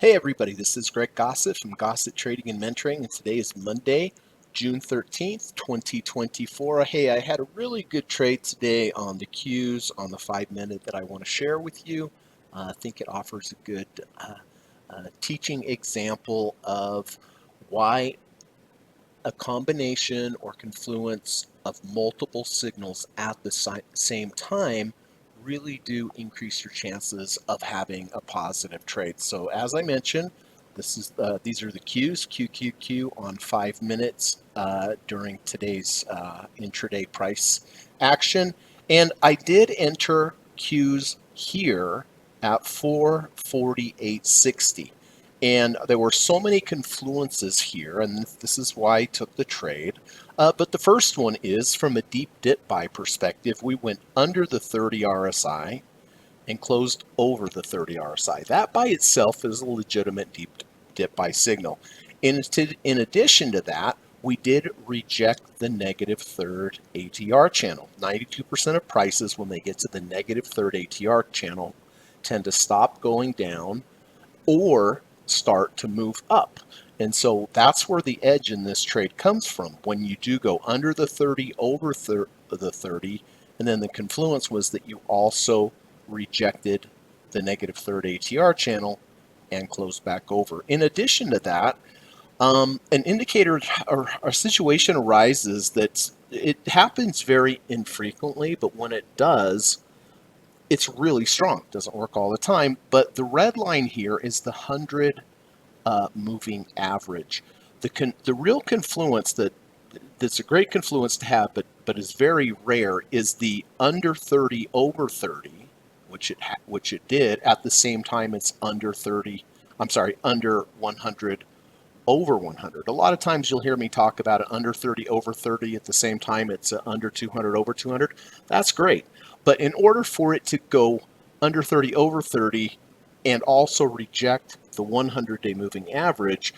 Hey everybody, this is Greg Gossett from Gossett Trading and Mentoring, and today is Monday, June 13th, 2024. Hey, I had a really good trade today on the Qs on the 5-minute that I want to share with you. I think it offers a good teaching example of why a combination or confluence of multiple signals at the same time really do increase your chances of having a positive trade. So as I mentioned, these are the Qs, QQQ on 5 minutes during today's intraday price action. And I did enter Qs here at 448.60. And there were so many confluences here, and this is why I took the trade. But the first one is from a deep dip buy perspective. We went under the 30 RSI and closed over the 30 RSI. That by itself is a legitimate deep dip buy signal. In addition to that, we did reject the negative third ATR channel. 92% of prices when they get to the negative third ATR channel tend to stop going down or start to move up. And so that's where the edge in this trade comes from. When you do go under the 30, over the 30, and then the confluence was that you also rejected the negative third ATR channel and closed back over. In addition to that, an indicator or a situation arises that it happens very infrequently, but when it does, it's really strong. It doesn't work all the time, but the red line here is the 100 moving average. The real confluence that's a great confluence to have, but is very rare, is the under 30 over 30, which it did at the same time it's under 30. I'm sorry, under 100 over 100. A lot of times you'll hear me talk about it under 30 over 30 at the same time it's under 200 over 200. That's great. But in order for it to go under 30 over 30 and also reject the 100-day moving average,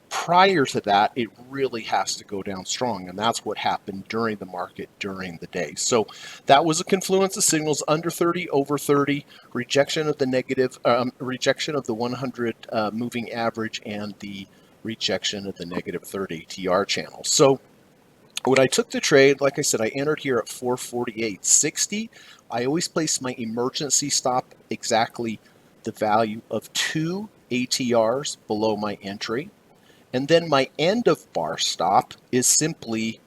prior to that, it really has to go down strong. And that's what happened during the market during the day. So that was a confluence of signals: under 30, over 30, rejection of the rejection of the 100 moving average, and the rejection of the negative third ATR channel. So when I took the trade, like I said, I entered here at 448.60. I always place my emergency stop exactly the value of 2 ATRs below my entry. And then my end of bar stop is simply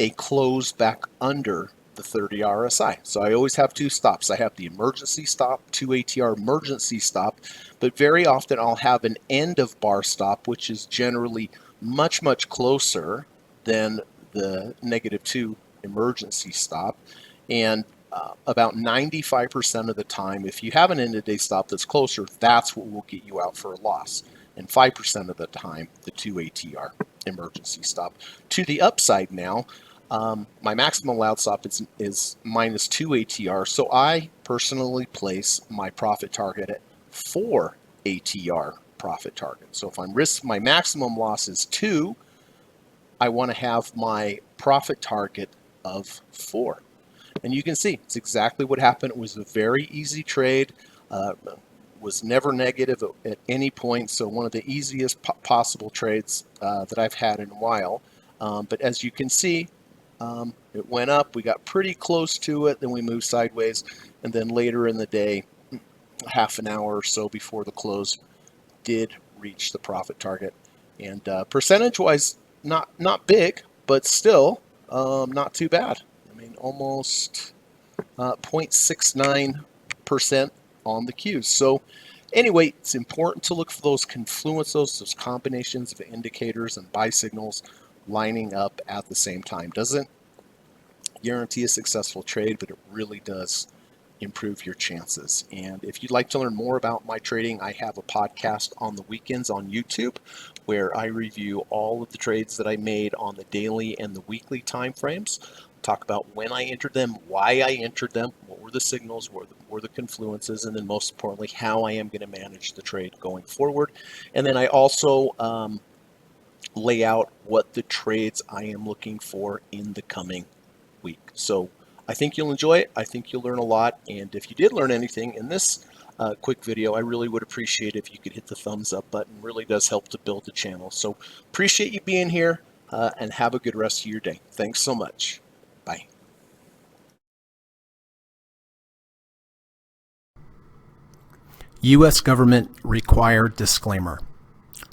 a close back under the 30 RSI. So I always have two stops. I have the emergency stop, 2 ATR emergency stop, but very often I'll have an end of bar stop, which is generally much, much closer than the -2 emergency stop. And about 95% of the time, if you have an end of day stop that's closer, that's what will get you out for a loss. And 5% of the time, the 2 ATR emergency stop. To the upside now, my maximum allowed stop is -2 ATR, so I personally place my profit target at 4 ATR profit target. So if my maximum loss is 2, I want to have my profit target of 4. And you can see it's exactly what happened. It was a very easy trade. Was never negative at any point, so one of the easiest possible trades that I've had in a while. But as you can see, it went up, we got pretty close to it, then we moved sideways, and then later in the day, half an hour or so before the close, did reach the profit target. And percentage-wise, not big, but still not too bad. I mean, almost 0.69% on the Qs. So anyway, it's important to look for those confluences, those combinations of indicators and buy signals lining up at the same time. Doesn't guarantee a successful trade, but it really does improve your chances. And if you'd like to learn more about my trading, I have a podcast on the weekends on YouTube where I review all of the trades that I made on the daily and the weekly time frames. Talk about when I entered them, why I entered them, what were the signals, what were the confluences, and then most importantly, how I am going to manage the trade going forward. And then I also lay out what the trades I am looking for in the coming week. So I think you'll enjoy it. I think you'll learn a lot. And if you did learn anything in this quick video. I really would appreciate if you could hit the thumbs up button. It really does help to build the channel. So appreciate you being here, and have a good rest of your day. Thanks so much. Bye. U.S. government required disclaimer.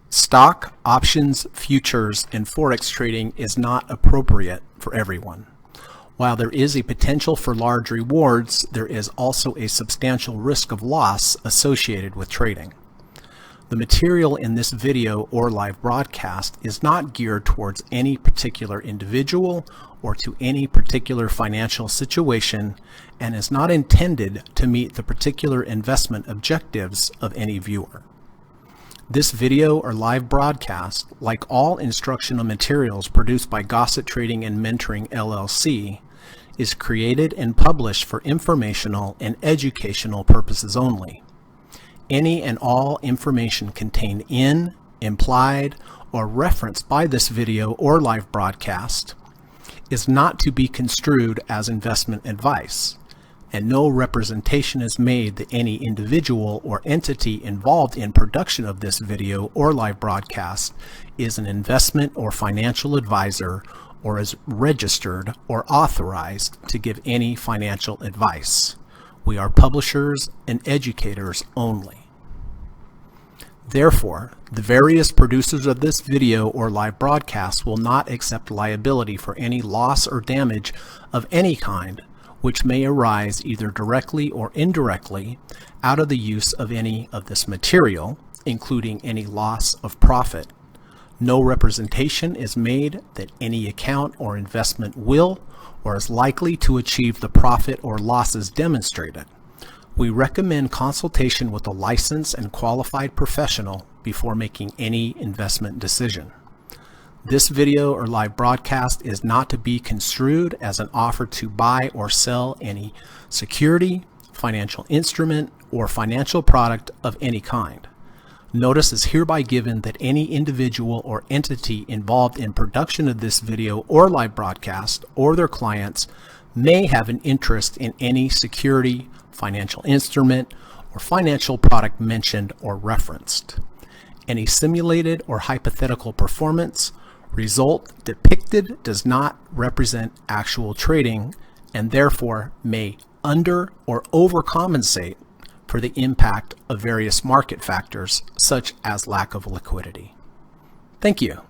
Stock, options, futures, and forex trading is not appropriate for everyone. While there is a potential for large rewards, there is also a substantial risk of loss associated with trading. The material in this video or live broadcast is not geared towards any particular individual or to any particular financial situation and is not intended to meet the particular investment objectives of any viewer. This video or live broadcast, like all instructional materials produced by Gossett Trading and Mentoring LLC, is created and published for informational and educational purposes only. Any and all information contained in, implied, or referenced by this video or live broadcast is not to be construed as investment advice, and no representation is made that any individual or entity involved in production of this video or live broadcast is an investment or financial advisor or is registered or authorized to give any financial advice. We are publishers and educators only. Therefore, the various producers of this video or live broadcast will not accept liability for any loss or damage of any kind which may arise either directly or indirectly out of the use of any of this material, including any loss of profit. No representation is made that any account or investment will or is likely to achieve the profit or losses demonstrated. We recommend consultation with a licensed and qualified professional before making any investment decision. This video or live broadcast is not to be construed as an offer to buy or sell any security, financial instrument, or financial product of any kind. Notice is hereby given that any individual or entity involved in production of this video or live broadcast or their clients may have an interest in any security, financial instrument, or financial product mentioned or referenced. Any simulated or hypothetical performance result depicted does not represent actual trading and therefore may under or overcompensate for the impact of various market factors such as lack of liquidity. Thank you.